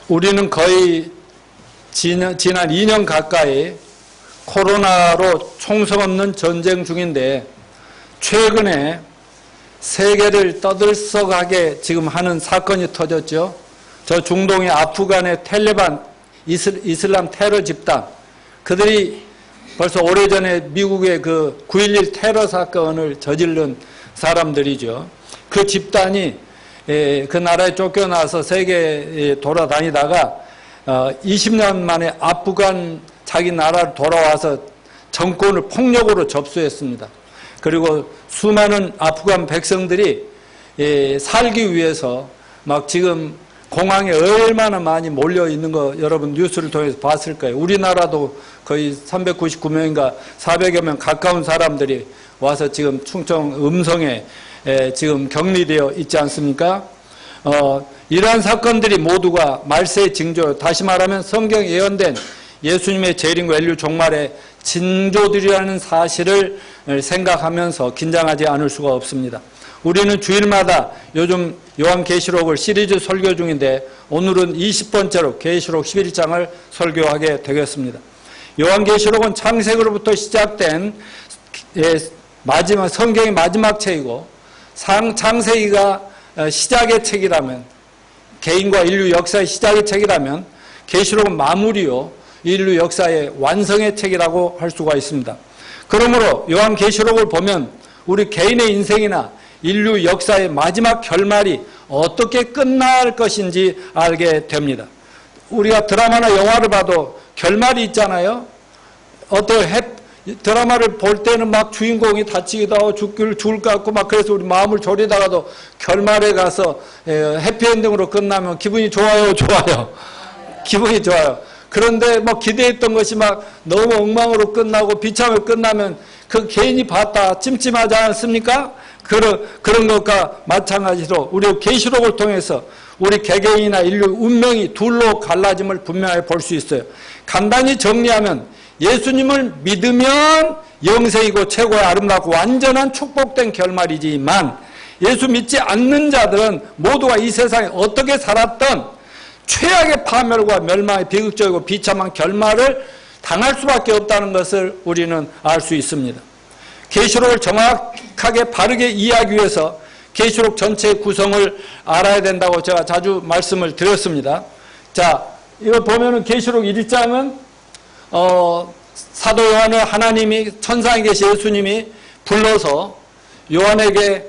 우리는 거의 지난 2년 가까이 코로나로 총성없는 전쟁 중인데 최근에 세계를 떠들썩하게 지금 하는 사건이 터졌죠. 저 중동의 아프간의 탈레반 이슬람 테러 집단, 그들이 벌써 오래전에 미국의 그 9.11 테러 사건을 저지른 사람들이죠. 그 집단이 그 나라에 쫓겨나서 세계에 돌아다니다가 20년 만에 아프간 자기 나라로 돌아와서 정권을 폭력으로 접수했습니다. 그리고 수많은 아프간 백성들이 살기 위해서 막 지금 공항에 얼마나 많이 몰려 있는 거 여러분 뉴스를 통해서 봤을 거예요. 우리나라도 거의 399명인가 400여 명 가까운 사람들이 와서 지금 충청 음성에 지금 격리되어 있지 않습니까? 이러한 사건들이 모두가 말세의 징조, 다시 말하면 성경에 예언된 예수님의 재림과 인류 종말의 징조들이라는 사실을 생각하면서 긴장하지 않을 수가 없습니다. 우리는 주일마다 요즘 요한계시록을 시리즈 설교 중인데 오늘은 20번째로 계시록 11장을 설교하게 되겠습니다. 요한계시록은 창세기로부터 시작된 마지막 성경의 마지막 책이고 창세기가 시작의 책이라면, 개인과 인류 역사의 시작의 책이라면 계시록은 마무리요 인류 역사의 완성의 책이라고 할 수가 있습니다. 그러므로 요한계시록을 보면 우리 개인의 인생이나 인류 역사의 마지막 결말이 어떻게 끝날 것인지 알게 됩니다. 우리가 드라마나 영화를 봐도 결말이 있잖아요. 드라마를 볼 때는 막 주인공이 다치기도 하고 죽을 것 같고 막 그래서 우리 마음을 졸이다가도 결말에 가서 해피엔딩으로 끝나면 기분이 좋아요. 기분이 좋아요. 그런데 뭐 기대했던 것이 막 너무 엉망으로 끝나고 비참하게 끝나면 그 개인이 봤다 찜찜하지 않습니까? 그런 것과 마찬가지로 우리 계시록을 통해서 우리 개개인이나 인류 운명이 둘로 갈라짐을 분명하게 볼 수 있어요. 간단히 정리하면 예수님을 믿으면 영생이고 최고의 아름답고 완전한 축복된 결말이지만 예수 믿지 않는 자들은 모두가 이 세상에 어떻게 살았던 최악의 파멸과 멸망의 비극적이고 비참한 결말을 당할 수밖에 없다는 것을 우리는 알 수 있습니다. 계시록을 정확하게 바르게 이해하기 위해서 계시록 전체의 구성을 알아야 된다고 제가 자주 말씀을 드렸습니다. 자, 이거 보면은 계시록 1장은 사도 요한을 하나님이 천상에 계신 예수님이 불러서 요한에게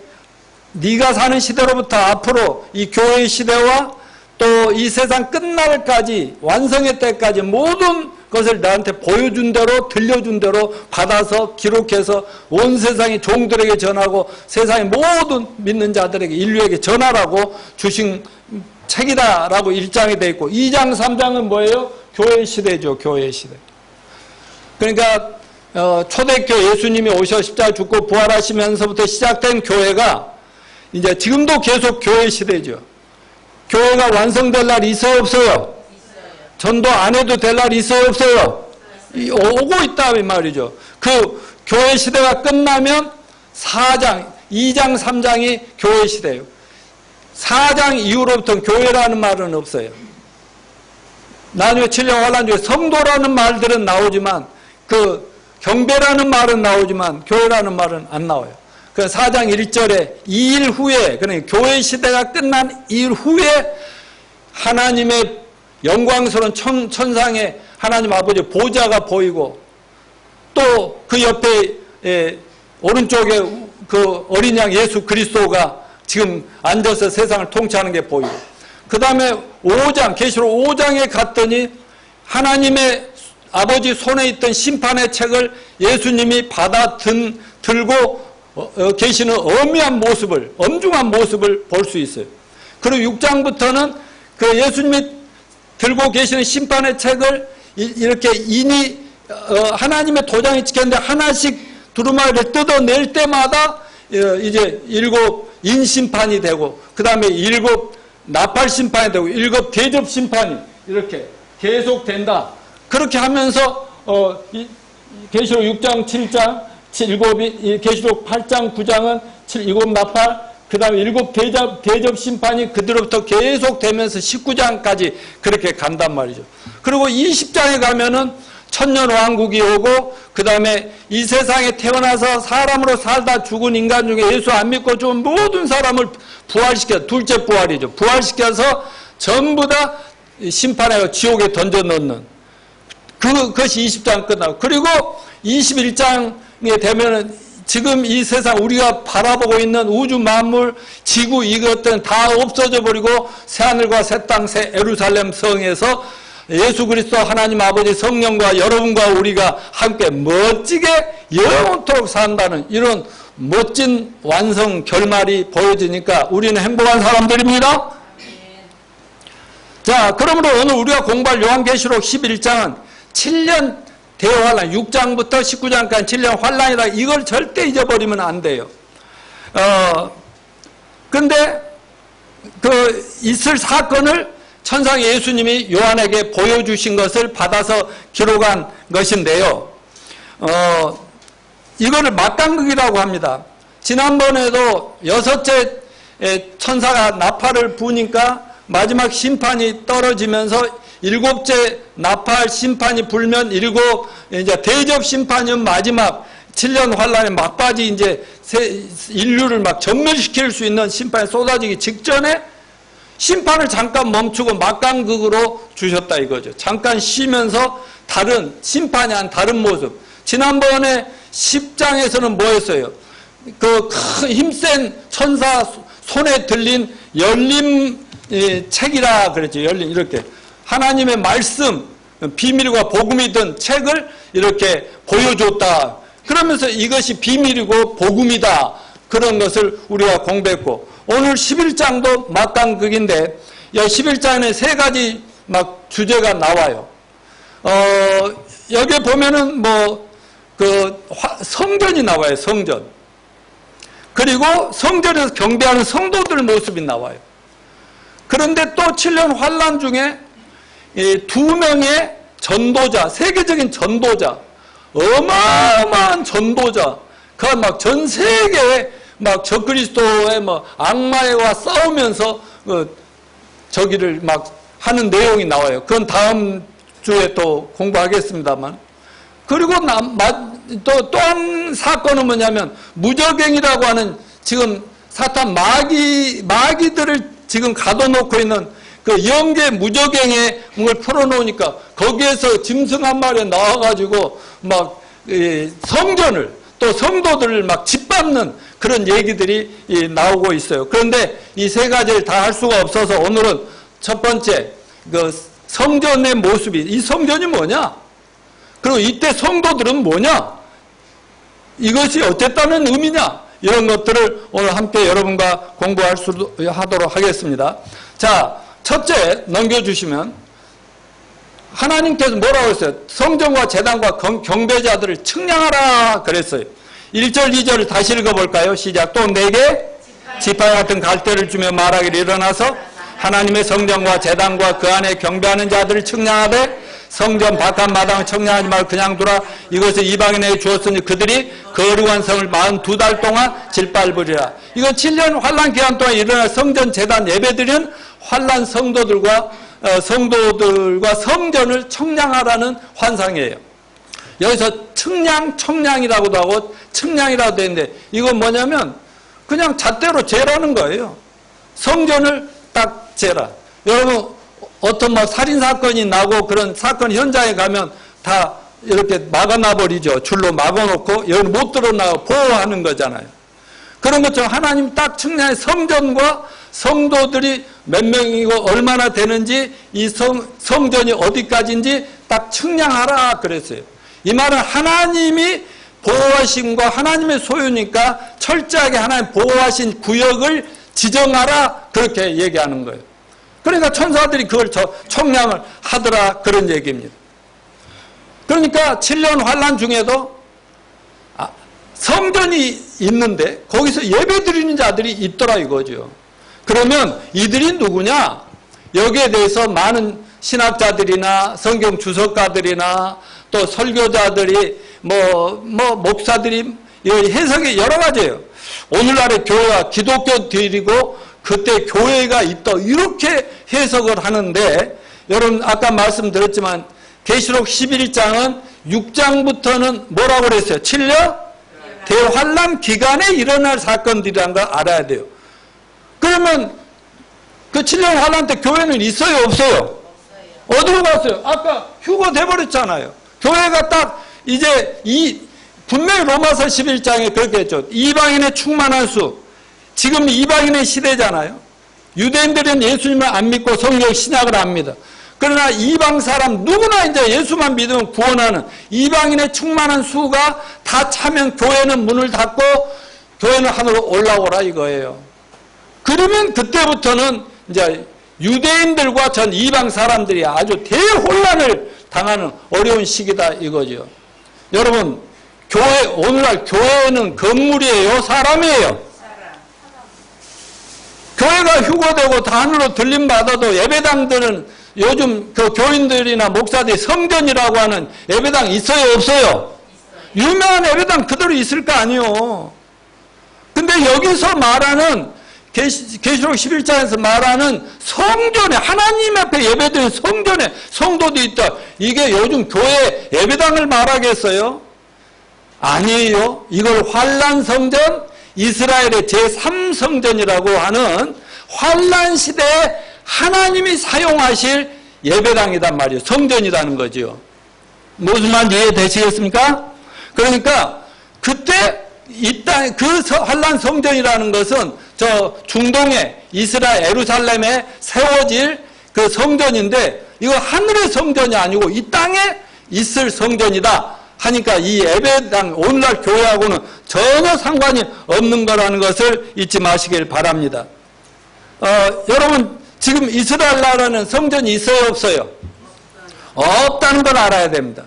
네가 사는 시대로부터 앞으로 이 교회의 시대와 또 이 세상 끝날까지 완성의 때까지 모든 것을 나한테 보여준 대로 들려준 대로 받아서 기록해서 온 세상의 종들에게 전하고 세상의 모든 믿는 자들에게 인류에게 전하라고 주신 책이다라고 1장에 되어 있고 2장 3장은 뭐예요? 교회 시대죠. 교회 시대. 그러니까 초대교회 예수님이 오셔 십자가 죽고 부활하시면서부터 시작된 교회가 이제 지금도 계속 교회 시대죠. 교회가 완성될 날이 있어요, 없어요? 전도 안 해도 될 날이 있어요, 없어요? 오고 있다 이 말이죠. 그 교회 시대가 끝나면 4장, 2장, 3장이 교회 시대예요. 4장 이후로부터는 교회라는 말은 없어요. 나중에 7년 환란 중에 성도라는 말들은 나오지만 그 경배라는 말은 나오지만 교회라는 말은 안 나와요. 그 4장 1절에 2일 후에, 그러니까 교회 시대가 끝난 2일 후에 하나님의 영광스러운 천상에 하나님 아버지 보좌가 보이고 또 그 옆에 오른쪽에 그 어린 양 예수 그리스도가 지금 앉아서 세상을 통치하는 게 보이고 그 다음에 5장, 계시록 5장에 갔더니 하나님의 아버지 손에 있던 심판의 책을 예수님이 들고 계시는 엄중한 모습을 볼 수 있어요. 그리고 6장부터는 그 예수님이 들고 계시는 심판의 책을 이렇게 하나님의 도장이 찍혔는데 하나씩 두루마리를 뜯어낼 때마다 이제 7 인심판이 되고 그 다음에 7 나팔심판이 되고 7 대접심판이 이렇게 계속된다. 그렇게 하면서 계시록 6장, 7장, 계시록 8장, 9장은 7 나팔, 그 다음에 7 대접 심판이 그대로부터 계속 되면서 19장까지 그렇게 간단 말이죠. 그리고 20장에 가면은 천년왕국이 오고, 그 다음에 이 세상에 태어나서 사람으로 살다 죽은 인간 중에 예수 안 믿고 죽은 모든 사람을 부활시켜, 둘째 부활이죠. 부활시켜서 전부 다 심판하여 지옥에 던져 넣는. 그것이 20장 끝나고. 그리고 21장에 되면은 지금 이 세상 우리가 바라보고 있는 우주 만물, 지구 이것들은 다 없어져 버리고 새하늘과 새 땅, 새 예루살렘 성에서 예수 그리스도 하나님 아버지 성령과 여러분과 우리가 함께 멋지게 영원토록 산다는 이런 멋진 완성 결말이 보여지니까 우리는 행복한 사람들입니다. 자, 그러므로 오늘 우리가 공부할 요한계시록 11장은 7년 대환란, 6장부터 19장까지 7년 환란이다. 이걸 절대 잊어버리면 안 돼요. 근데 있을 사건을 천상 예수님이 요한에게 보여주신 것을 받아서 기록한 것인데요. 이거를 막강극이라고 합니다. 지난번에도 6째 천사가 나팔을 부니까 마지막 심판이 떨어지면서 7째 나팔 심판이 불면 이제 대접 심판은 마지막 7년 환란의 막바지 이제 인류를 막 전멸시킬 수 있는 심판이 쏟아지기 직전에 심판을 잠깐 멈추고 막강극으로 주셨다 이거죠. 잠깐 쉬면서 다른 심판이 한 다른 모습. 지난번에 10장에서는 뭐였어요? 그 큰 힘센 천사 손에 들린 열림 책이라 그랬죠. 열림 이렇게 하나님의 말씀 비밀과 복음이 든 책을 이렇게 보여줬다. 그러면서 이것이 비밀이고 복음이다. 그런 것을 우리가 공부했고 오늘 11장도 막강극인데 11장에 3가지 막 주제가 나와요. 여기에 보면은 성전이 나와요. 성전. 그리고 성전에서 경배하는 성도들 모습이 나와요. 그런데 또 7년 환란 중에 2명의 전도자, 세계적인 전도자, 어마어마한 전도자, 그 막 전 세계에 막 적그리스도의 악마와 싸우면서 저기를 막 하는 내용이 나와요. 그건 다음 주에 또 공부하겠습니다만. 그리고 또 한 사건은 뭐냐면 무저갱이라고 하는 지금 사탄 마귀들을 지금 가둬놓고 있는 그 영계 무저갱의 문을 풀어놓으니까 거기에서 짐승 한 마리 나와가지고 막 성전을 또 성도들을 막 짓밟는 그런 얘기들이 나오고 있어요. 그런데 이 3가지를 다 할 수가 없어서 오늘은 첫 번째 그 성전의 모습이 이 성전이 뭐냐? 그리고 이때 성도들은 뭐냐? 이것이 어땠다는 의미냐? 이런 것들을 오늘 함께 여러분과 하도록 하겠습니다. 자, 첫째 넘겨주시면 하나님께서 뭐라고 했어요? 성전과 제단과 경배자들을 측량하라 그랬어요. 1절, 2절을 다시 읽어볼까요? 시작. 또 내게 지팡이 같은 갈대를 주며 말하기를 일어나서 하나님의 성전과 제단과 그 안에 경배하는 자들을 측량하되 성전 바깥 마당을 청량하지 말고 그냥 두라. 이것을 이방인에게 주었으니 그들이 거룩한 성을 42달 동안 짓밟으리라. 이건 7년 환란 기간 동안 일어날 성전 재단 예배드리는 환란 성도들과 성전을 청량하라는 환상이에요. 여기서 청량이라고도 하고 측량이라고 되는데 이건 뭐냐면 그냥 잣대로 재라는 거예요. 성전을 딱 재라. 여러분 어떤 살인사건이 나고 그런 사건 현장에 가면 다 이렇게 막아놔버리죠. 줄로 막아놓고 여기 못 들어나가 보호하는 거잖아요. 그런 것처럼 하나님 딱 측량의 성전과 성도들이 몇 명이고 얼마나 되는지 이 성전이 어디까지인지 딱 측량하라 그랬어요. 이 말은 하나님이 보호하심과 하나님의 소유니까 철저하게 하나님 보호하신 구역을 지정하라 그렇게 얘기하는 거예요. 그러니까 천사들이 그걸 청량을 하더라 그런 얘기입니다. 그러니까 7년 환란 중에도 성전이 있는데 거기서 예배드리는 자들이 있더라 이거죠. 그러면 이들이 누구냐? 여기에 대해서 많은 신학자들이나 성경 주석가들이나 또 설교자들이 목사들이 해석이 여러 가지예요. 오늘날의 교회가 기독교들이고 그때 교회가 있다 이렇게 해석을 하는데, 여러분 아까 말씀드렸지만 계시록 11장은 6장부터는 뭐라고 그랬어요? 7년 대환란 기간에 일어날 사건들이라는 걸 알아야 돼요. 그러면 그 7년 환란 때 교회는 있어요, 없어요? 어디로 갔어요? 아까 휴거 돼버렸잖아요. 교회가 딱 이제 분명히 로마서 11장에 그렇게 했죠. 이방인의 충만한 수. 지금 이방인의 시대잖아요. 유대인들은 예수님을 안 믿고 성경 신약을 압니다. 그러나 이방 사람 누구나 이제 예수만 믿으면 구원하는 이방인의 충만한 수가 다 차면 교회는 문을 닫고 교회는 하늘로 올라오라 이거예요. 그러면 그때부터는 이제 유대인들과 전 이방 사람들이 아주 대혼란을 당하는 어려운 시기다 이거죠. 여러분, 오늘날 교회는 건물이에요, 사람이에요? 교회가 휴거되고 다 하늘로 들림받아도 예배당들은 요즘 그 교인들이나 목사들이 성전이라고 하는 예배당 있어요, 없어요? 유명한 예배당 그대로 있을 거 아니에요. 근데 여기서 말하는 계시록 11장에서 말하는 성전에, 하나님 앞에 예배드리는 성전에 성도도 있다. 이게 요즘 교회 예배당을 말하겠어요? 아니에요. 이걸 환란성전, 이스라엘의 제3성전이라고 하는 환란 시대에 하나님이 사용하실 예배당이란 말이에요. 성전이라는 거죠. 무슨 말인지 이해되시겠습니까? 그러니까 그때 이 땅, 그 환란 성전이라는 것은 저 중동의 이스라엘 예루살렘에 세워질 그 성전인데, 이거 하늘의 성전이 아니고 이 땅에 있을 성전이다 하니까 이 예배당, 오늘날 교회하고는 전혀 상관이 없는 거라는 것을 잊지 마시길 바랍니다. 여러분, 지금 이스라엘 나라는 성전이 있어요, 없어요? 없다는 걸 알아야 됩니다.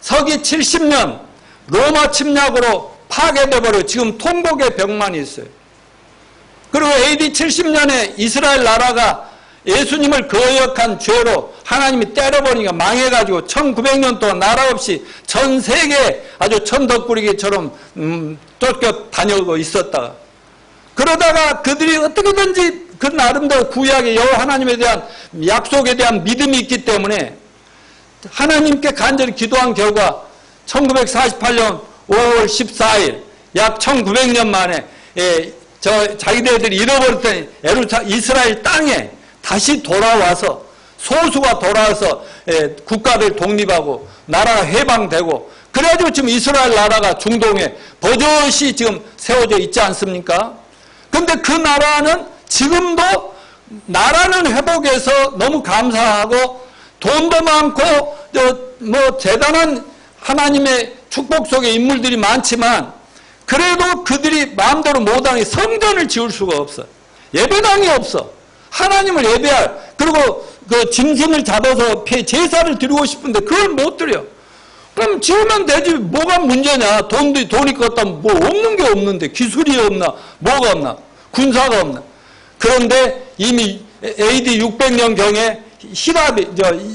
서기 70년 로마 침략으로 파괴돼 버려 지금 통곡의 벽만 있어요. 그리고 AD 70년에 이스라엘 나라가 예수님을 거역한 죄로 하나님이 때려버리니까 망해가지고 1900년 동안 나라 없이 전 세계 아주 천덕꾸러기처럼 쫓겨 다니고 있었다. 그러다가 그들이 어떻게든지 그 나름대로 구약의 여호와 하나님에 대한 약속에 대한 믿음이 있기 때문에 하나님께 간절히 기도한 결과 1948년 5월 14일 약 1900년 만에 자기네들이 잃어버렸던 이스라엘 땅에 다시 돌아와서, 소수가 돌아와서 국가를 독립하고 나라가 해방되고, 그래가지고 지금 이스라엘 나라가 중동에 버젓이 지금 세워져 있지 않습니까? 근데 그 나라는 지금도 나라는 회복해서 너무 감사하고 돈도 많고 뭐 대단한 하나님의 축복 속에 인물들이 많지만, 그래도 그들이 마음대로 못하니 성전을 지을 수가 없어. 예배당이 없어. 하나님을 예배할, 그리고 그 짐승을 잡아서 제사를 드리고 싶은데 그걸 못 드려. 그럼 지으면 되지. 뭐가 문제냐. 돈이 껐다면 뭐 없는 게 없는데, 기술이 없나, 뭐가 없나, 군사가 없나. 그런데 이미 AD 600년경에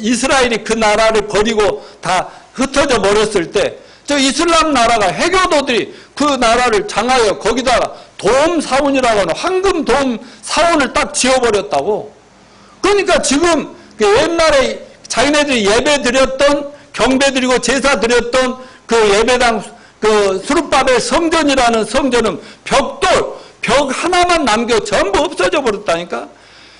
이스라엘이 그 나라를 버리고 다 흩어져 버렸을 때, 저 이슬람 나라가 해교도들이 그 나라를 장하여 거기다가 돔 사원이라고 하는 황금 돔 사원을 딱 지어버렸다고. 그러니까 지금 그 옛날에 자기네들이 예배 드렸던, 경배 드리고 제사 드렸던 그 예배당, 그 수르바벨 성전이라는 성전은 벽 하나만 남겨 전부 없어져 버렸다니까.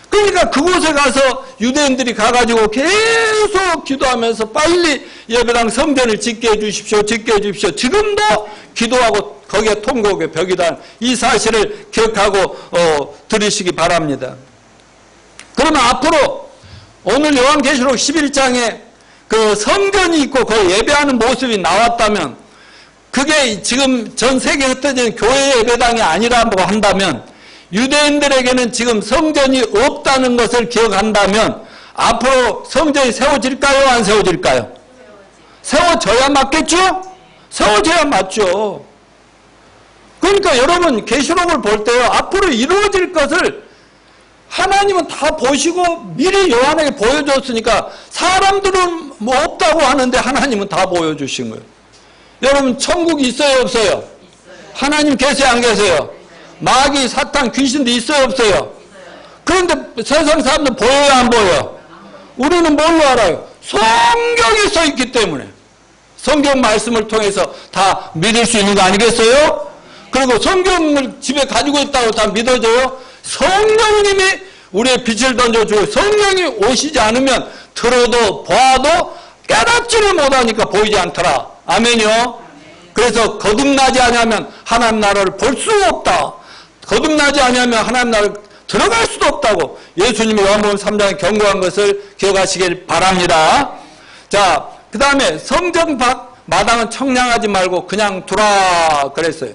그러니까 그곳에 가서 유대인들이 가가지고 계속 기도하면서 빨리 예배당 성전을 짓게 해주십시오, 짓게 해주십시오. 지금도 기도하고 거기에 통곡의 벽이다. 이 사실을 기억하고 들으시기 바랍니다. 그러면 앞으로 오늘 요한계시록 11장에 그 성전이 있고 그 예배하는 모습이 나왔다면, 그게 지금 전 세계에 흩어진 교회 예배당이 아니라고 한다면, 유대인들에게는 지금 성전이 없다는 것을 기억한다면 앞으로 성전이 세워질까요, 안 세워질까요? 세워져야 맞겠죠? 세워져야 맞죠. 그러니까 여러분, 계시록을 볼 때요, 앞으로 이루어질 것을 하나님은 다 보시고 미리 요한에게 보여줬으니까, 사람들은 뭐 없다고 하는데 하나님은 다 보여주신 거예요. 여러분, 천국이 있어요, 없어요? 하나님 계세요, 안 계세요? 마귀, 사탄, 귀신도 있어요, 없어요? 그런데 세상 사람들 보여요, 안 보여요? 우리는 뭘로 알아요? 성경에 써 있기 때문에. 성경 말씀을 통해서 다 믿을 수 있는 거 아니겠어요? 그리고 성경을 집에 가지고 있다고 다 믿어져요? 성령님이 우리의 빛을 던져주고 성령이 오시지 않으면 들어도 보아도 깨닫지를 못하니까 보이지 않더라. 아멘이요? 그래서 거듭나지 않으면 하나님 나라를 볼 수가 없다. 거듭나지 않으면 하나님 나라를 들어갈 수도 없다고 예수님이 요한복음 3장에 경고한 것을 기억하시길 바랍니다. 자, 그 다음에 성전 밖 마당은 청량하지 말고 그냥 두라 그랬어요.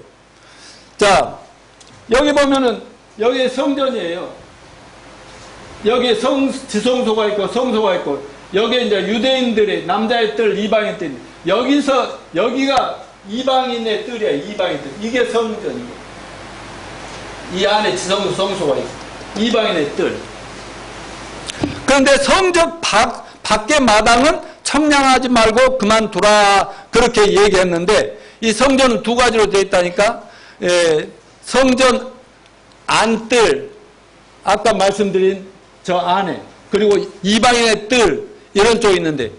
자, 여기 보면은 여기 성전이에요. 여기 지성소가 있고 성소가 있고 여기 이제 유대인들의 남자의 뜰, 이방인 뜰. 여기가 이방인의 뜰이야. 이방인 뜰. 이게 성전이에요. 이 안에 지성소, 성소가 있고 이방인의 뜰. 그런데 성전 밖의 마당은 청량하지 말고 그만두라 그렇게 얘기했는데 이 성전은 두 가지로 되어 있다니까. 성전 안뜰 아까 말씀드린 저 안에 그리고 이방인의 뜰 이런 쪽이 있는데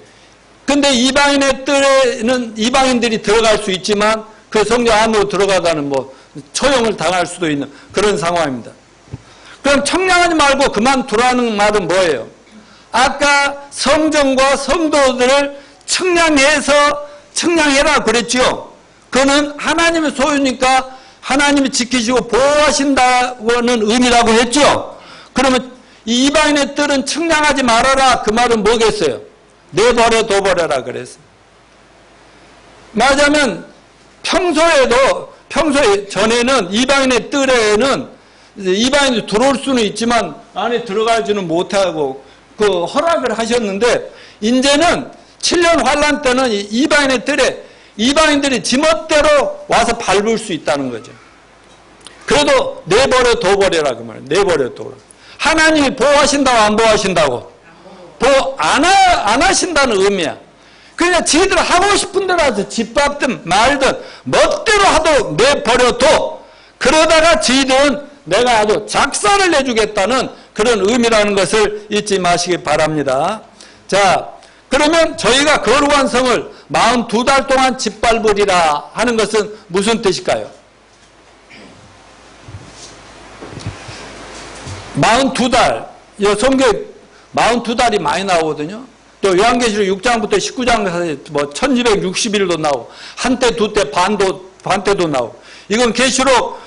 근데 이방인의 뜰에는 이방인들이 들어갈 수 있지만 그 성전 안으로 들어가다는 뭐 처형을 당할 수도 있는 그런 상황입니다. 그럼 청량하지 말고 그만두라는 말은 뭐예요? 아까 성전과 성도들을 청량해라 그랬죠. 그거는 하나님의 소유니까 하나님이 지키시고 보호하신다는 의미라고 했죠. 그러면 이 이방인의 뜰은 청량하지 말아라 그 말은 뭐겠어요? 내버려 둬버려라 그랬어요. 말하자면 평소에 전에는 이방인의 뜰에는 이방인이 들어올 수는 있지만 안에 들어가지는 못하고 그 허락을 하셨는데 이제는 7년 환란 때는 이방인의 뜰에 이방인들이 지멋대로 와서 밟을 수 있다는 거죠. 그래도 내버려 둬버려라 그 말이에요. 내버려 둬버려. 하나님이 보호하신다고 안 보호하신다고? 보호 안 하신다는 의미야. 그러니까 지들 하고 싶은 대로 하서 집밥든 말든 멋대로 하도록 내버려 둬. 그러다가 지들은 내가 아주 작사를 내주겠다는 그런 의미라는 것을 잊지 마시기 바랍니다. 자, 그러면 저희가 거룩한 성을 42달 동안 짓밟으리라 하는 것은 무슨 뜻일까요? 42달, 이 성경에 42달이 많이 나오거든요. 또 요한계시록 6장부터 19장까지 뭐 1260일도 나오고 한때 두때 반때도 나오고 이건 계시록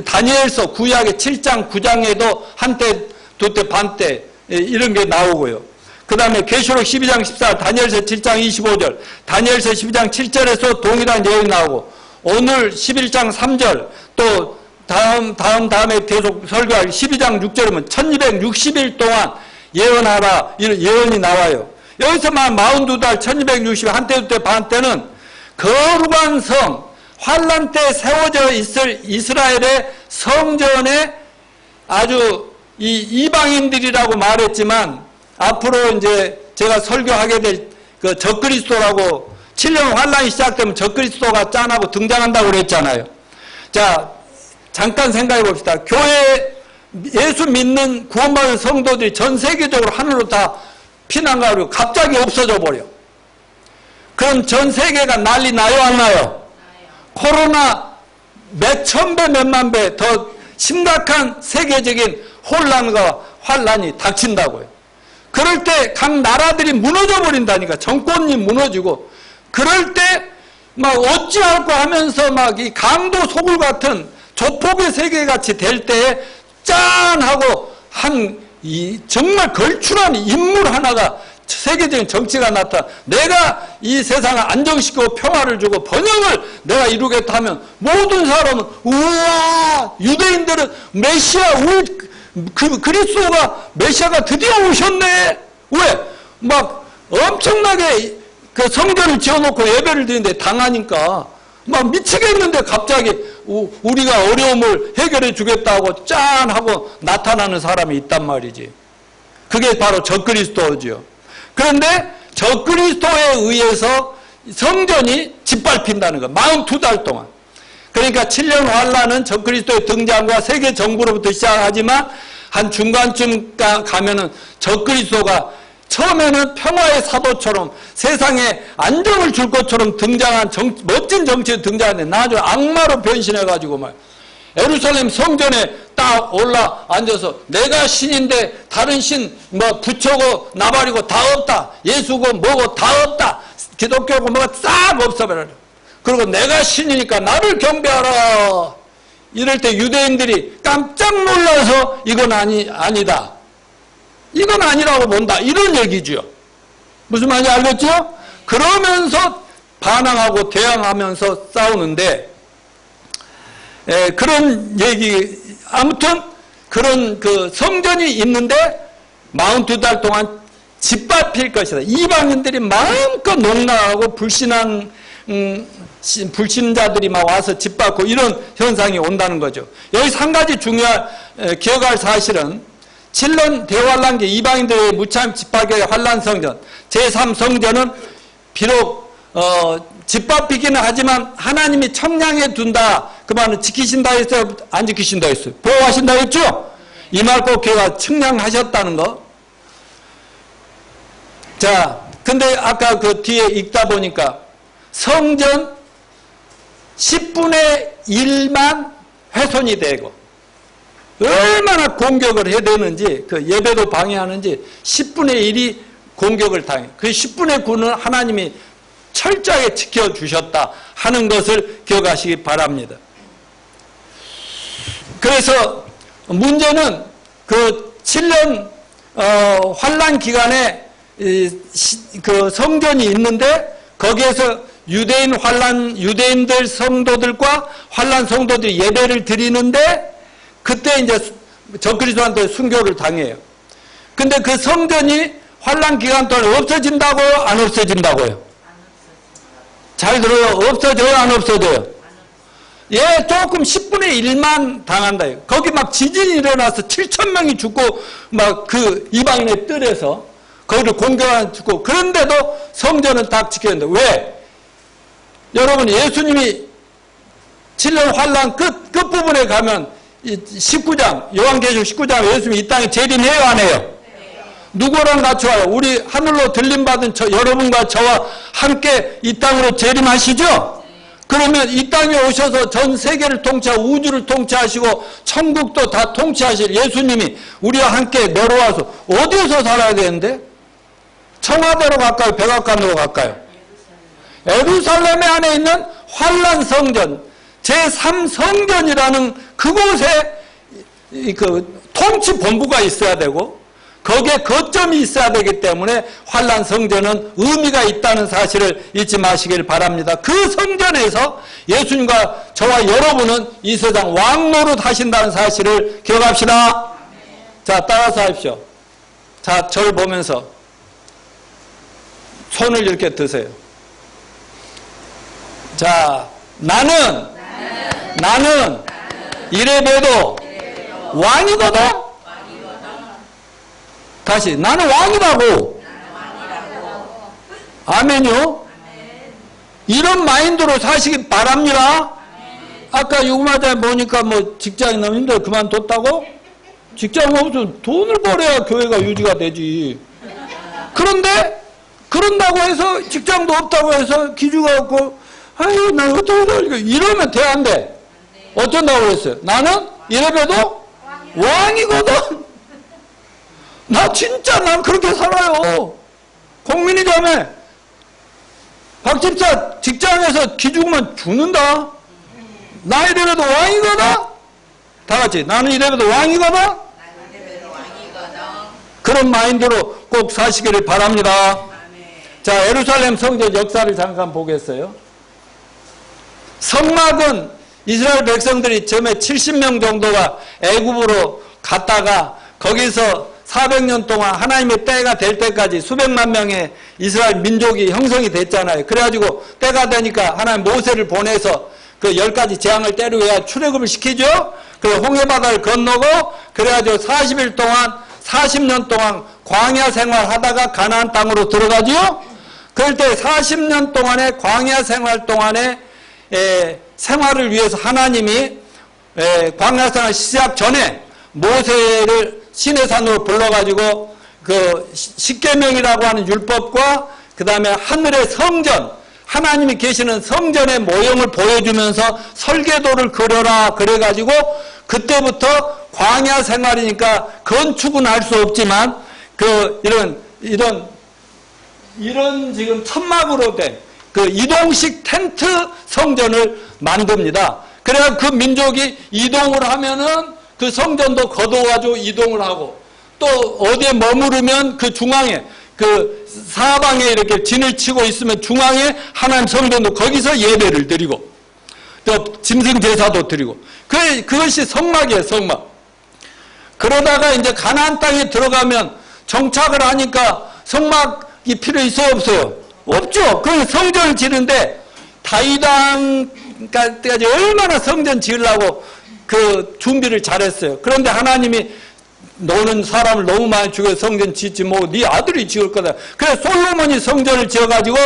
다니엘서 구약의 7장 9장에도 한때 두때 반때 이런 게 나오고요. 그 다음에 계시록 12장 14, 다니엘서 7장 25절, 다니엘서 12장 7절에서 동일한 예언이 나오고 오늘 11장 3절 또 다음에 계속 설교할 12장 6절이면 1260일 동안 예언하라 이런 예언이 나와요. 여기서만 42달 1260일 한때 두때 반때는 거룩한 성 환란 때 세워져 있을 이스라엘의 성전에 아주 이방인들이라고 말했지만 앞으로 이제 제가 설교하게 될 그 적그리스도라고 7년 환란이 시작되면 적그리스도가 짠하고 등장한다고 그랬잖아요. 자, 잠깐 생각해 봅시다. 교회 예수 믿는 구원받은 성도들이 전 세계적으로 하늘로 다 피난가고 갑자기 없어져 버려. 그럼 전 세계가 난리 나요, 안 나요? 코로나 몇 천 배, 몇만 배 더 심각한 세계적인 혼란과 환란이 닥친다고요. 그럴 때 각 나라들이 무너져 버린다니까. 정권이 무너지고 그럴 때 막 어찌할까 하면서 막 이 강도 소굴 같은 조폭의 세계같이 될 때에 짠 하고 정말 걸출한 인물 하나가 세계적인 정치가 나타나 내가 이 세상을 안정시키고 평화를 주고 번영을 내가 이루겠다 하면 모든 사람은 우와 유대인들은 메시아 그리스도가 메시아가 드디어 오셨네. 왜? 막 엄청나게 그 성전을 지어놓고 예배를 드리는데 당하니까 막 미치겠는데 갑자기 우리가 어려움을 해결해 주겠다고 짠 하고 나타나는 사람이 있단 말이지. 그게 바로 적그리스도죠. 그런데 적그리스도에 의해서 성전이 짓밟힌다는 거. 42달 동안. 그러니까 7년 환란은 적그리스도의 등장과 세계 정부로부터 시작하지만 한 중간쯤 가면은 적그리스도가 처음에는 평화의 사도처럼 세상에 안정을 줄 것처럼 등장한 멋진 정치에 등장하는데 나중에 악마로 변신해가지고 말 예루살렘 성전에 딱 올라 앉아서 내가 신인데 다른 신 뭐 부처고 나발이고 다 없다. 예수고 뭐고 다 없다. 기독교고 뭐가 싹 없어버려요. 그리고 내가 신이니까 나를 경배하라. 이럴 때 유대인들이 깜짝 놀라서 이건 아니다. 이건 아니라고 본다. 이런 얘기죠. 무슨 말인지 알겠죠? 그러면서 반항하고 대항하면서 싸우는데 그런 얘기 아무튼 그런 그 성전이 있는데 42달 동안 짓밟힐 것이다. 이방인들이 마음껏 농락하고 불신자들이 막 와서 짓밟고 이런 현상이 온다는 거죠. 여기서 한 가지 기억할 사실은 7년 대환란기 이방인들의 무참 짓밟기의 환란 성전 제3성전은 비록 짓밟히기는 하지만 하나님이 청량해 둔다. 그 말은 지키신다 했어요? 안 지키신다 했어요? 보호하신다 했죠? 이 말 꼭 걔가 청량하셨다는 거. 자, 근데 아까 그 뒤에 읽다 보니까 성전 10분의 1만 훼손이 되고 얼마나 공격을 해야 되는지 그 예배도 방해하는지 10분의 1이 공격을 당해. 그 10분의 9는 하나님이 철저하게 지켜주셨다 하는 것을 기억하시기 바랍니다. 그래서 문제는 그 7년 환란 기간에 그 성전이 있는데 거기에서 유대인들 성도들과 환란 성도들이 예배를 드리는데 그때 이제 적그리스도한테 순교를 당해요. 근데 그 성전이 환란 기간 동안 없어진다고요? 안 없어진다고요? 잘 들어요. 없어져요? 안 없어져요? 예, 조금 10분의 1만 당한다. 거기 막 지진이 일어나서 7,000명이 죽고 막 그 이방인의 뜰에서 거기를 공격하는 죽고 그런데도 성전은 딱 지켰는데 왜? 여러분 예수님이 7년 환란 끝부분에 가면 19장 요한계시록 19장 예수님이 이 땅에 재림해요 안 해요? 누구랑 같이 와요? 우리 하늘로 들림받은 여러분과 저와 함께 이 땅으로 재림하시죠? 그러면 이 땅에 오셔서 전 세계를 통치하고 우주를 통치하시고 천국도 다 통치하실 예수님이 우리와 함께 내려와서 어디서 살아야 되는데? 청와대로 갈까요? 백악관으로 갈까요? 예루살렘 안에 있는 환란 성전 제3성전이라는 그곳에 그 통치 본부가 있어야 되고 거기에 거점이 있어야 되기 때문에 환란 성전은 의미가 있다는 사실을 잊지 마시길 바랍니다. 그 성전에서 예수님과 저와 여러분은 이 세상 왕노릇 하신다는 사실을 기억합시다. 자, 따라서 하십시오. 자, 저를 보면서 손을 이렇게 드세요. 자, 나는 이래봬도 왕이거든. 다시 나는 왕이라고. 아멘요. 이런 마인드로 사시기 바랍니다. 아까 유마자에 보니까 뭐 직장이 너무 힘들어 그만뒀다고? 직장 없으면 돈을 벌어야 교회가 유지가 되지. 그런데 그런다고 해서 직장도 없다고 해서 기죽어 갖고 아유 나 어떡하냐 이러면 돼 안 돼? 어쩐다고 그랬어요? 나는 이래봬도 왕이거든. 나 진짜 난 그렇게 살아요. 공민이자매 박 집사 직장에서 기죽으면 죽는다. 나 이래봬도 왕이거든. 다 같이 나는 이래봬도 왕이거든. 그런 마인드로 꼭 사시기를 바랍니다. 자, 예루살렘 성전 역사를 잠깐 보겠어요. 성막은 이스라엘 백성들이 처음에 70명 정도가 애굽으로 갔다가 거기서 400년 동안 하나님의 때가 될 때까지 수백만 명의 이스라엘 민족이 형성이 됐잖아요. 그래가지고 때가 되니까 하나님 모세를 보내서 그 10가지 재앙을 때려야 출애굽을 시키죠. 그래서 홍해바다를 건너고 그래가지고 40년 동안 광야 생활하다가 가나안 땅으로 들어가죠. 그럴 때 40년 동안의 광야 생활 동안에 생활을 위해서 하나님이 광야 생활 시작 전에 모세를 시내산으로 불러가지고 그 십계명이라고 하는 율법과 그 다음에 하늘의 성전, 하나님이 계시는 성전의 모형을 보여주면서 설계도를 그려라 그래가지고 그때부터 광야 생활이니까 건축은 할 수 없지만 그 이런 지금 천막으로 된 그 이동식 텐트 성전을 만듭니다. 그래야 그 민족이 이동을 하면은 그 성전도 거둬가지고 이동을 하고 또 어디에 머무르면 그 중앙에 그 사방에 이렇게 진을 치고 있으면 중앙에 하나님 성전도 거기서 예배를 드리고 또 짐승 제사도 드리고 그것이 성막이에요. 성막. 그러다가 이제 가나안 땅에 들어가면 정착을 하니까 성막이 필요 있어요? 없어요? 없죠. 그건 성전을 지는데 다윗 왕까지 얼마나 성전 지으려고 그 준비를 잘했어요. 그런데 하나님이 너는 사람을 너무 많이 죽여서 성전 짓지 뭐 네 아들이 지을 거다. 그래서 솔로몬이 성전을 지어가지고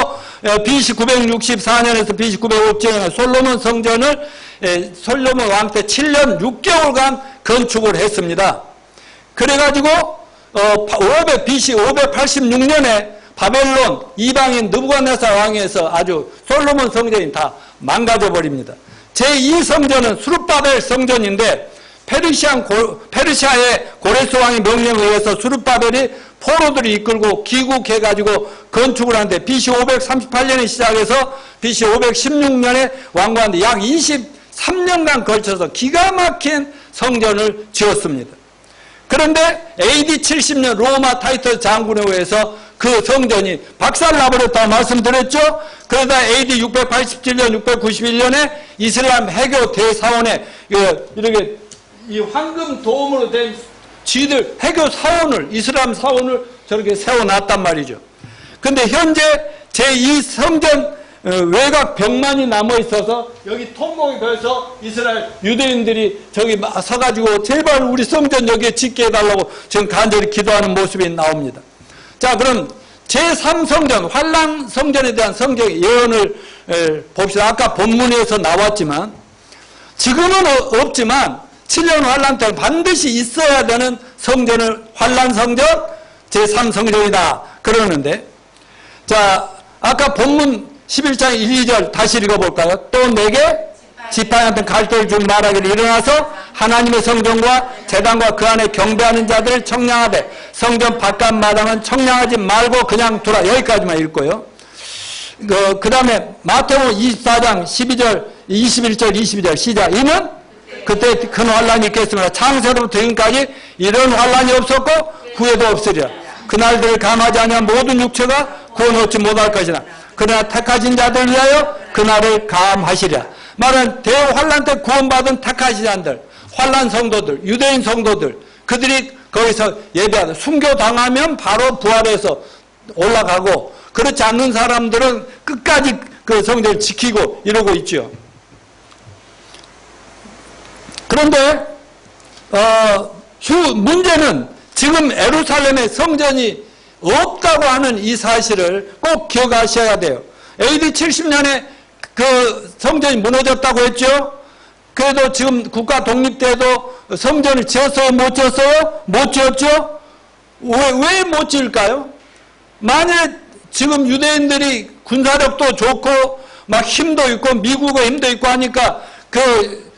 BC 964년에서 BC 905년에 솔로몬 성전을 솔로몬 왕 때 7년 6개월간 건축을 했습니다. 그래가지고 BC 586년에 바벨론 이방인 느부갓네살 왕에서 아주 솔로몬 성전이 다 망가져 버립니다. 제2성전은 수룹바벨 성전인데 페르시아의 고레스 왕의 명령에 의해서 수룹바벨이 포로들이 이끌고 귀국해가지고 건축을 하는데 BC 538년에 시작해서 BC 516년에 완공하는데 약 23년간 걸쳐서 기가 막힌 성전을 지었습니다. 그런데 AD 70년 로마 타이터스 장군에 의해서 그 성전이 박살나버렸다고 말씀드렸죠. 그러다 AD 687년, 691년에 이스라엘 해교 대사원에 이렇게 이 황금 도움으로 된 지들 해교 사원을 이스라엘 사원을 저렇게 세워놨단 말이죠. 근데 현재 제2성전 외곽 벽만이 남아있어서 여기 통곡이 걸려서 이스라엘 유대인들이 저기 서가지고 제발 우리 성전 여기에 짓게 해달라고 지금 간절히 기도하는 모습이 나옵니다. 자, 그럼 제3성전 환란성전에 대한 성경 예언을 봅시다. 아까 본문에서 나왔지만 지금은 없지만 7년 환란 때는 반드시 있어야 되는 성전을 환란성전 제3성전이다 그러는데, 자, 아까 본문 11장 1, 2절 다시 읽어볼까요? 또 내게 지팡이한테 갈대를 준 말하기를 일어나서 하나님의 성전과 제단과 그 안에 경배하는 자들을 청량하되 성전 바깥 마당은 청량하지 말고 그냥 두라. 여기까지만 읽고요. 그 다음에 마태복음 24장 12절 21절 22절 시작. 이는 그때 큰 환란이 있겠습니다. 창세로부터 지금까지 이런 환란이 없었고 후에도 없으리라. 그날들을 감하지 아니한 모든 육체가 구원 얻지 못할 것이나 그러나 택하신 자들 위하여 그날을 감하시리라. 말은 대환란 때 구원받은 택하신 자들, 환란 성도들, 유대인 성도들, 그들이 거기서 예배하는, 순교당하면 바로 부활해서 올라가고, 그렇지 않는 사람들은 끝까지 그 성전을 지키고 이러고 있죠. 그런데 문제는 지금 예루살렘에 성전이 없다고 하는 이 사실을 꼭 기억하셔야 돼요. AD 70년에 그 성전이 무너졌다고 했죠. 그래도 지금 국가 독립 때도 성전을 지었어요? 못 지었어요? 못 지었죠? 왜 못 지을까요? 만약 지금 유대인들이 군사력도 좋고 막 힘도 있고 미국의 힘도 있고 하니까 그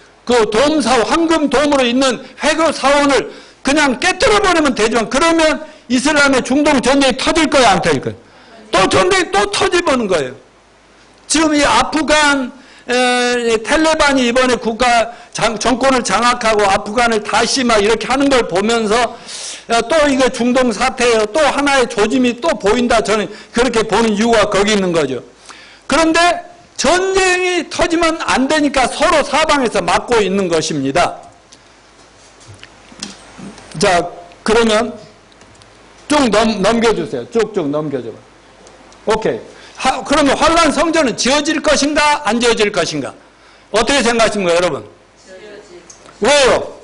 도움사원, 황금 도움으로 있는 회교 사원을 그냥 깨뜨려버리면 되지만, 그러면 이스라엘의 중동 전쟁이 터질 거예요, 안 터질 거예요? 또 전쟁이 또 터져보는 거예요. 지금 이 아프간 텔레반이 이번에 정권을 장악하고 아프간을 다시 막 이렇게 하는 걸 보면서 또 이거 중동 사태예요. 또 하나의 조짐이 또 보인다. 저는 그렇게 보는 이유가 거기 있는 거죠. 그런데 전쟁이 터지면 안 되니까 서로 사방에서 막고 있는 것입니다. 자, 그러면 쭉 넘겨주세요. 쭉쭉 넘겨줘봐. 오케이. 그러면 환란 성전은 지어질 것인가 안 지어질 것인가? 어떻게 생각하십니까, 여러분? 왜요?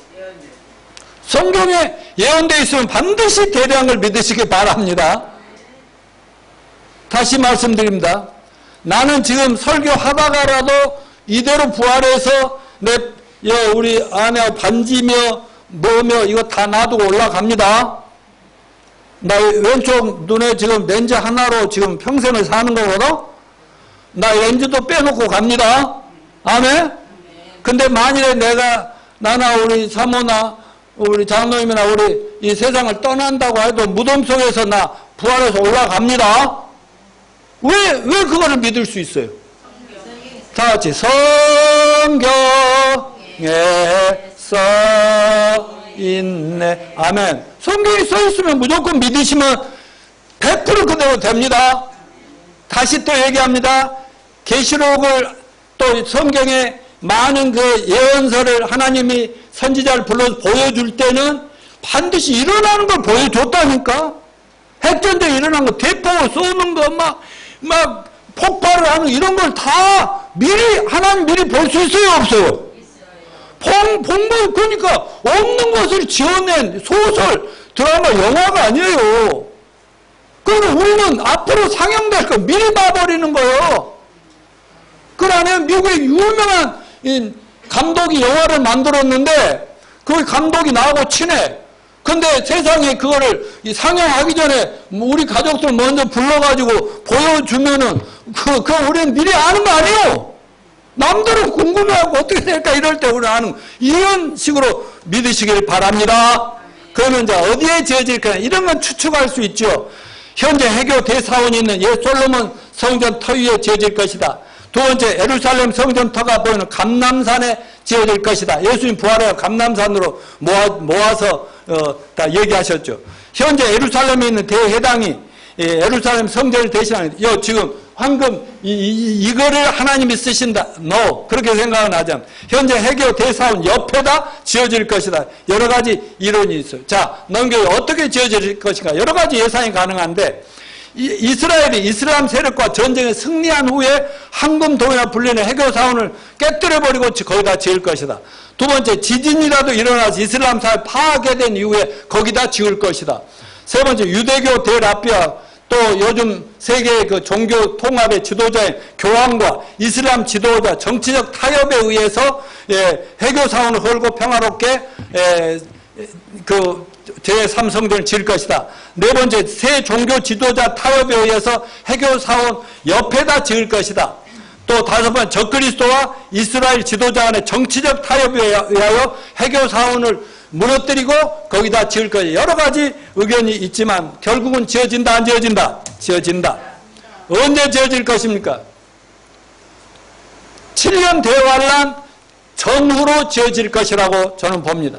성경에 예언되어 있으면 반드시 대대한 걸 믿으시기 바랍니다. 다시 말씀드립니다. 나는 지금 설교하다가라도 이대로 부활해서 우리 아내와 반지며 뭐며 이거 다 놔두고 올라갑니다. 나 왼쪽 눈에 지금 렌즈 하나로 지금 평생을 사는 거거든? 나 렌즈도 빼놓고 갑니다. 아멘? 근데 만일에 나나 우리 사모나 우리 장로님이나 우리 이 세상을 떠난다고 해도 무덤 속에서 나 부활해서 올라갑니다. 왜 그거를 믿을 수 있어요? 다 같이 성경에 써 있네. 아멘. 성경에 써 있으면 무조건 믿으시면 100% 그대로 됩니다. 다시 또 얘기합니다. 계시록을 또 성경에 많은 그 예언서를 하나님이 선지자를 불러서 보여줄 때는 반드시 일어나는 걸 보여줬다니까. 핵전쟁 일어난 거, 대포 쏘는 거, 막 폭발을 하는 이런 걸 다 하나님 미리 볼 수 있어요, 없어요? 본거, 그러니까 없는 것을 지어낸 소설, 드라마, 영화가 아니에요. 그러면 우리는 앞으로 상영될 거 미리 봐버리는 거예요. 그 안에 미국의 유명한 감독이 영화를 만들었는데 그 감독이 나하고 친해. 근데 세상에 그거를 상영하기 전에 우리 가족들 먼저 불러가지고 보여주면은 그거 우리는 미리 아는 거 아니에요. 남들은 궁금해하고 어떻게 될까 이럴 때 우리는 아는 이런 식으로 믿으시길 바랍니다. 그러면 이제 어디에 지어질까 이런 건 추측할 수 있죠. 현재 해교 대사원이 있는 솔로몬 성전 터 위에 지어질 것이다. 두 번째, 예루살렘 성전터가 보이는 감람산에 지어질 것이다. 예수님 부활해 감람산으로 모아서 다 얘기하셨죠. 현재 예루살렘에 있는 대회당이 예루살렘 성전을 대신하는 지금 황금 이거를 하나님이 쓰신다. No. 그렇게 생각은 하지 않습니다. 현재 해교 대사원 옆에다 지어질 것이다. 여러 가지 이론이 있어요. 자, 넘겨요. 어떻게 지어질 것인가. 여러 가지 예상이 가능한데 이스라엘이 이슬람 세력과 전쟁에 승리한 후에 황금도회나 불리는 해교사원을 깨뜨려버리고 거기다 지을 것이다. 두 번째, 지진이라도 일어나서 이슬람 사회 파괴된 이후에 거기다 지을 것이다. 세 번째, 유대교 대라비아 또 요즘 세계의 그 종교 통합의 지도자인 교황과 이슬람 지도자 정치적 타협에 의해서 해교사원을 헐고 평화롭게 그 제3성전을 지을 것이다. 네 번째, 새 종교 지도자 타협에 의해서 해교사원 옆에다 지을 것이다. 또 다섯 번째, 적그리스도와 이스라엘 지도자 간의 정치적 타협에 의하여 해교사원을 무너뜨리고 거기다 지을 것이다. 여러 가지 의견이 있지만 결국은 지어진다, 안 지어진다? 지어진다. 언제 지어질 것입니까? 7년 대환란 전후로 지어질 것이라고 저는 봅니다.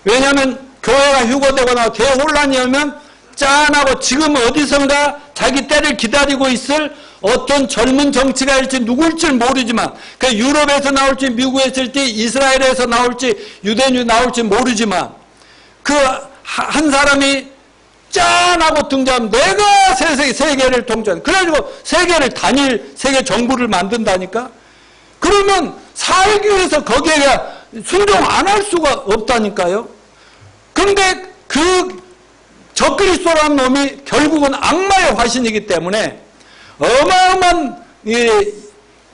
왜냐하면 교회가 휴거되거나 대혼란이 오면 짠하고 지금 어디선가 자기 때를 기다리고 있을 어떤 젊은 정치가 일지 누굴지 모르지만 그 유럽에서 나올지 미국에 있을지 이스라엘에서 나올지 유대인이 나올지 모르지만 그 한 사람이 짠하고 등장하면 내가 세계를 통치한다. 그래가지고 세계를 단일 세계 정부를 만든다니까. 그러면 살기 위해서 거기에 순종 안 할 수가 없다니까요. 근데 그 적그리스도라는 놈이 결국은 악마의 화신이기 때문에 어마어마한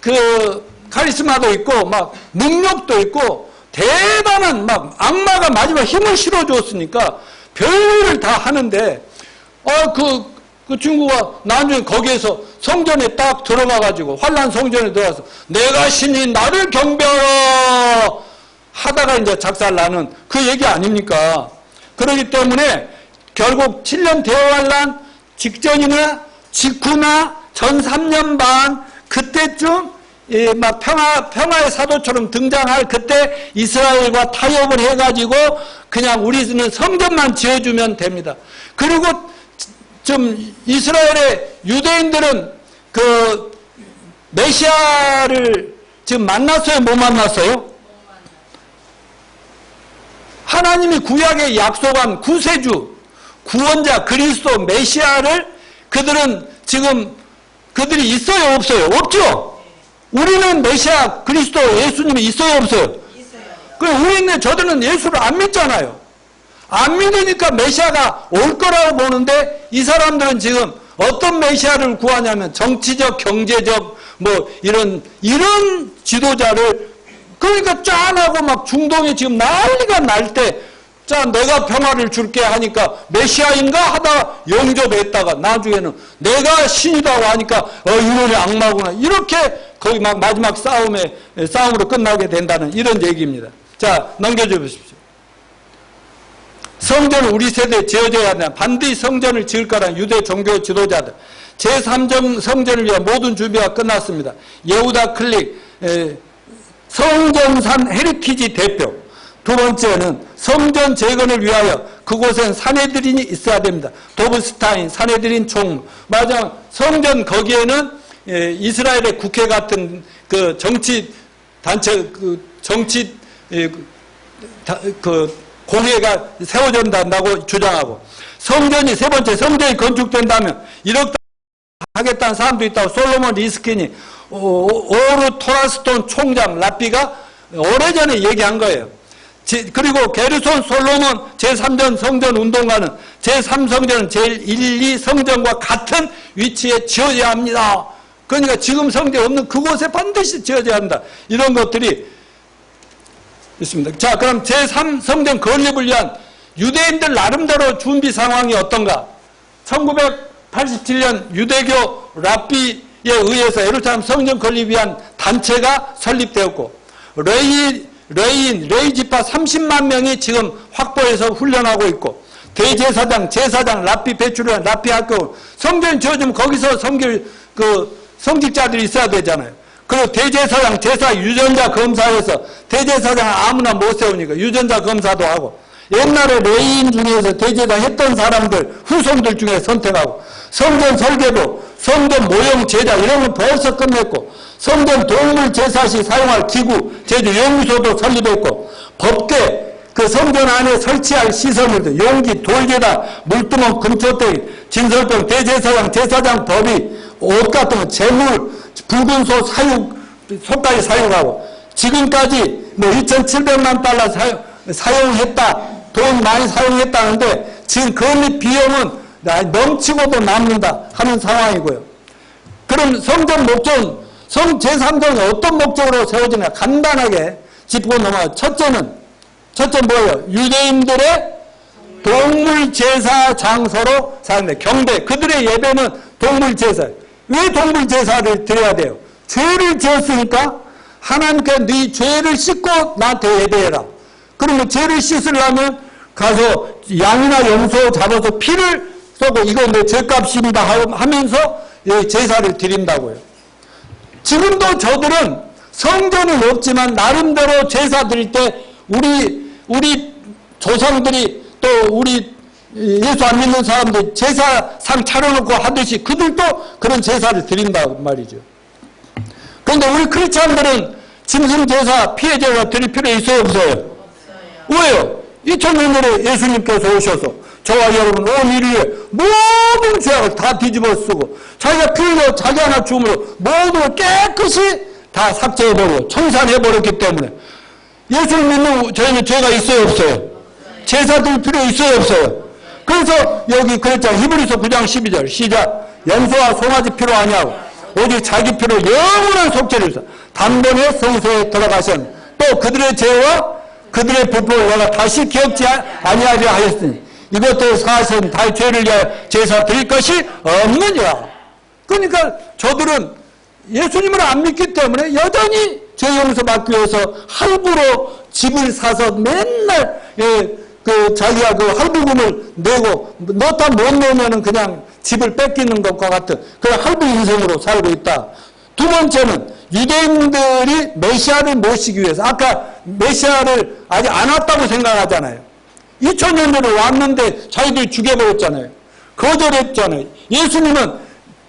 그 카리스마도 있고 막 능력도 있고 대단한 막 악마가 마지막 힘을 실어주었으니까 별일을 다 하는데 그 친구가 나중에 거기에서 성전에 딱 들어가가지고 환란 성전에 들어가서 내가 신이 나를 경배하라 하다가 이제 작살나는 그 얘기 아닙니까? 그렇기 때문에 결국 7년 대환란 직전이나 직후나 전 3년 반 그때쯤 막 평화의 사도처럼 등장할 그때 이스라엘과 타협을 해가지고 그냥 우리는 성전만 지어주면 됩니다. 그리고 좀 이스라엘의 유대인들은 그 메시아를 지금 만났어요? 못 만났어요? 하나님이 구약에 약속한 구세주, 구원자, 그리스도, 메시아를 그들이 있어요? 없어요? 없죠? 우리는 메시아, 그리스도, 예수님이 있어요? 없어요? 있어요. 그럼 우리는 저들은 예수를 안 믿잖아요. 안 믿으니까 메시아가 올 거라고 보는데 이 사람들은 지금 어떤 메시아를 구하냐면 정치적, 경제적 뭐 이런 지도자를, 그러니까 짠하고 막 중동에 지금 난리가 날 때 짠 내가 평화를 줄게 하니까 메시아인가 하다 영접했다가 나중에는 내가 신이라고 하니까 이놈이 악마구나, 이렇게 거의 막 마지막 싸움으로 끝나게 된다는 이런 얘기입니다. 자, 넘겨줘 보십시오. 성전은 우리 세대에 지어져야 한다. 반드시 성전을 지을 거라는 유대 종교 지도자들. 제3정 성전을 위한 모든 준비가 끝났습니다. 예후다 클릭, 성전산 헤리티지 대표. 두 번째는 성전 재건을 위하여 그곳엔 사내들인이 있어야 됩니다. 도브스타인, 사내들인 총무. 마지막 성전 거기에는 이스라엘의 국회 같은 그 정치 단체, 공회가 세워진다고 주장하고, 성전이 세 번째, 성전이 건축된다면 이렇게 하겠다는 사람도 있다고 솔로몬 리스킨이 오르 토라스톤 총장 라피가 오래전에 얘기한 거예요. 그리고 게르손 솔로몬 제3전 성전 운동가는 제3성전은 제1, 2성전과 같은 위치에 지어져야 합니다. 그러니까 지금 성전 없는 그곳에 반드시 지어져야 한다. 이런 것들이 있습니다. 자, 그럼 제3성전 건립을 위한 유대인들 나름대로 준비 상황이 어떤가? 1987년 유대교 랍비에 의해서 예루살렘 성전 건립 위한 단체가 설립되었고, 레이 지파 30만 명이 지금 확보해서 훈련하고 있고, 대제사장, 제사장, 랍비 배출을 위한 랍비 학교, 성전 지어주면 거기서 성직자들이 있어야 되잖아요. 그리고 대제사장, 제사, 유전자 검사에서 대제사장 아무나 못 세우니까 유전자 검사도 하고, 옛날에 레이인 중에서 대제사장 했던 사람들, 후손들 중에 선택하고, 성전 설계도, 성전 모형 제작 이런 건 벌써 끝냈고, 성전 동물 제사 시 사용할 기구, 제주 연구소도 설립했고, 법궤, 그 성전 안에 설치할 시설물들, 용기, 돌계다, 물두멍, 금초대기, 진설병, 대제사장, 제사장 법이, 옷 같은 거, 재물, 붉은 소까지 사용하고, 지금까지 뭐 2,700만 달러 사용했다, 돈 많이 사용했다는데, 지금 건립 비용은 넘치고도 남는다 하는 상황이고요. 그럼 성전 목적은, 제3정이 어떤 목적으로 세워지냐? 간단하게 짚고 넘어가요. 첫째는 뭐예요? 유대인들의 동물 제사 장소로 사용돼요. 경배, 그들의 예배는 동물 제사. 왜 동물 제사를 드려야 돼요? 죄를 지었으니까 하나님께 네 죄를 씻고 나한테 예배해라. 그러면 죄를 씻으려면 가서 양이나 염소 잡아서 피를 쏘고 이거 내 죄값입니다 하면서 제사를 드린다고요. 지금도 저들은 성전은 없지만 나름대로 제사 드릴 때 우리 조상들이 또 우리 예수 안 믿는 사람들 제사상 차려놓고 하듯이 그들도 그런 제사를 드린다고 말이죠. 그런데 우리 크리스찬들은 짐승 제사, 피해 제사 드릴 필요 있어요, 없어요? 왜요? 2000년 전에 예수님께서 오셔서 저와 여러분 온 인류의 모든 죄악을 다 뒤집어 쓰고 자기가 피 흘려 자기 하나 죽음으로 모든 걸 깨끗이 다 삭제해버리고 청산해버렸기 때문에 예수를 믿는 저희는 죄가 있어요, 없어요? 제사 드릴 필요 있어요, 없어요? 그래서 여기 그랬잖아요. 히브리서 9장 12절 시작. 염소와 송아지 필요 아니하고 오직 자기 피로 영원한 속죄를 위해서 단번에 성소에 들어가셨네. 또 그들의 죄와 그들의 불법을 내가 다시 기억지 아니하려 하였으니 이것도 사실은 다 죄를 위하여 제사 드릴 것이 없느니라. 그러니까 저들은 예수님을 안 믿기 때문에 여전히 죄 용서 받기 위해서 할부로 집을 사서 맨날 자기가 그 할부금을 내고 넣다 못 넣으면은 그냥 집을 뺏기는 것과 같은 그런 할부 인생으로 살고 있다. 두 번째는 유대인들이 메시아를 모시기 위해서 아까 메시아를 아직 안 왔다고 생각하잖아요. 2000년 전에 왔는데 자기들이 죽여버렸잖아요. 거절했잖아요. 예수님은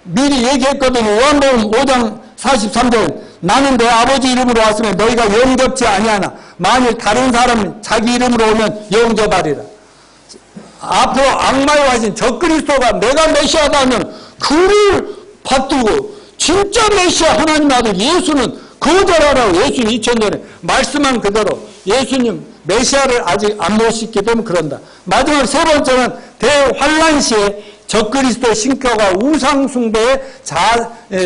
미리 얘기했거든요. 요한복음 5장 43절 나는 내 아버지 이름으로 왔으면 너희가 영접지 아니하나 만일 다른 사람이 자기 이름으로 오면 영접하리라. 앞으로 악마의 화신 적그리스도가 내가 메시아다 하면 그를 받들고 진짜 메시아 하나님의 아들 예수는 거절하라고 예수님 2000년에 말씀한 그대로 예수님 메시아를 아직 안 모셨기 때문에 그런다. 마지막 세 번째는 대환란 시에 적그리스도 신교가 우상숭배의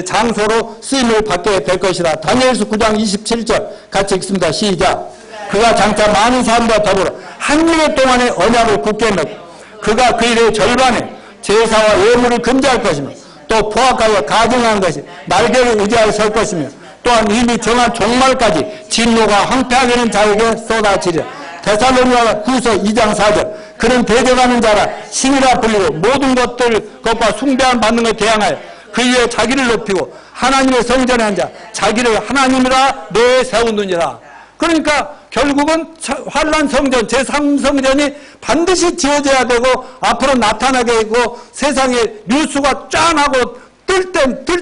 장소로 쓰임을 받게 될 것이다. 다니엘서 9장 27절 같이 읽습니다. 시작. 그가 장차 많은 사람과 더불어 한 일 동안의 언약을 굳게 맺고 그가 그 일의 절반에 제사와 예물을 금지할 것이며 또 포악하여 가증한 것이 날개를 의지하여 설 것이며 또한 이미 정한 종말까지 진노가 황폐하게는 자에게 쏟아지리라. 데살로니가 후서 2장 4절 그는 대적하는 자라 신이라 불리고 모든 것과 숭배함 받는 것에 대항하여 그 위에 자기를 높이고 하나님의 성전에 앉아 자기를 하나님이라 내세우느니라. 그러니까 결국은 환란 성전 제3성전이 반드시 지어져야 되고 앞으로 나타나게 되고 세상에 뉴스가 쫙 하고 뜰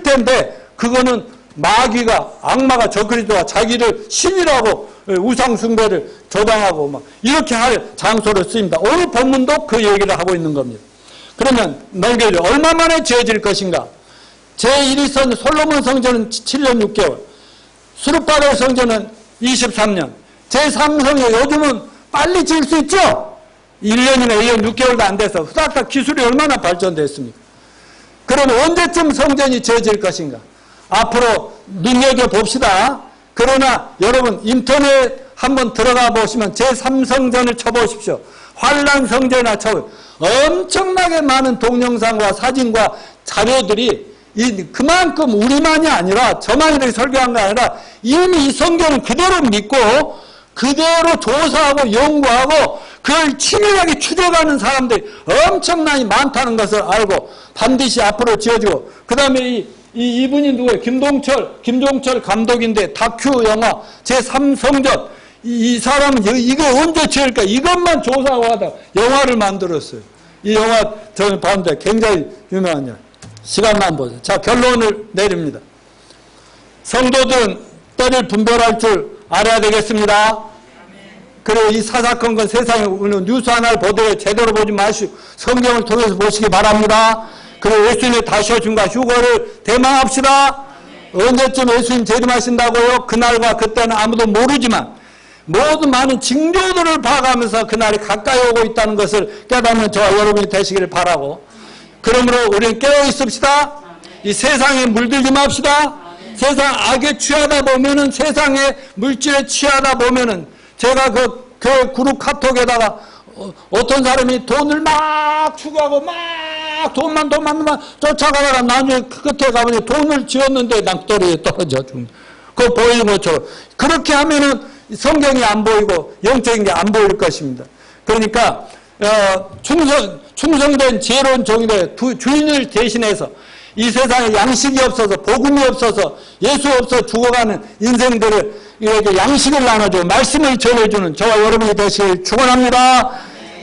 텐데 그거는 마귀가 악마가 적그리스도가 자기를 신이라고 우상 숭배를 조장하고 막 이렇게 할 장소로 쓰입니다. 오늘 본문도 그 얘기를 하고 있는 겁니다. 그러면 넘겨줘. 얼마 만에 지어질 것인가? 제1선 솔로몬 성전은 7년 6개월, 수르바벨 성전은 23년, 제3성전 요즘은 빨리 지을 수 있죠? 1년이나 1년 6개월도 안 돼서 후다닥 기술이 얼마나 발전됐습니까? 그럼 언제쯤 성전이 지어질 것인가? 앞으로 눈여겨봅시다. 그러나 여러분 인터넷 한번 들어가 보시면 제3성전을 쳐보십시오. 환란성전이나 쳐보십시오. 엄청나게 많은 동영상과 사진과 자료들이 그만큼 우리만이 아니라 저만 이렇게 설교한 게 아니라 이미 이 성경을 그대로 믿고 그대로 조사하고 연구하고 그걸 치밀하게 추적하는 사람들이 엄청나게 많다는 것을 알고 반드시 앞으로 지어지고 그 다음에 이분이 누구예요? 김종철 감독인데 다큐 영화 제3성전 이 사람은 이거 언제 지을까 이것만 조사하고 하다가 영화를 만들었어요. 이 영화 저는 봤는데 굉장히 유명한 영화. 시간만 보세요. 자, 결론을 내립니다. 성도들은 때를 분별할 줄 알아야 되겠습니다. 그리고 이 사사건건 세상에 오는 뉴스 하나를 보더라도 제대로 보지 마시고 성경을 통해서 보시기 바랍니다. 그리고 예수님의 다시 오심과 휴거를 대망합시다. 언제쯤 예수님 재림하신다고요? 그날과 그때는 아무도 모르지만 모든 많은 징조들을 봐가면서 그날이 가까이 오고 있다는 것을 깨닫는 저와 여러분이 되시기를 바라고 그러므로 우리는 깨어 있읍시다. 이 세상에 물들지 맙시다. 세상 악에 취하다 보면은 세상의 물질에 취하다 보면은 제가 그 그룹 카톡에다가 어떤 사람이 돈을 막 추구하고 막 돈만 쫓아가다가 나중에 끝에 가보니 돈을 지었는데 낭떠러지에 떨어져 죽는 그거 보이는 것처럼 그렇게 하면은 성경이 안 보이고 영적인 게 안 보일 것입니다. 그러니까 충성된 지혜로운 종들의 주인을 대신해서 이 세상에 양식이 없어서 복음이 없어서 예수 없어 죽어가는 인생들을 이렇게 양식을 나눠주고 말씀을 전해주는 저와 여러분이 되시길 축원합니다.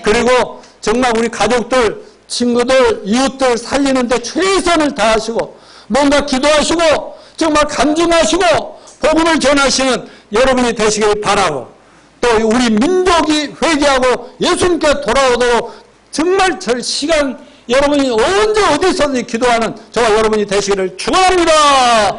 그리고 정말 우리 가족들, 친구들, 이웃들 살리는데 최선을 다하시고 뭔가 기도하시고 정말 간증하시고 복음을 전하시는 여러분이 되시길 바라고 또 우리 민족이 회개하고 예수님께 돌아오도록 정말 저 시간 여러분이 언제 어디서든지 기도하는 저와 여러분이 되시기를 축원합니다.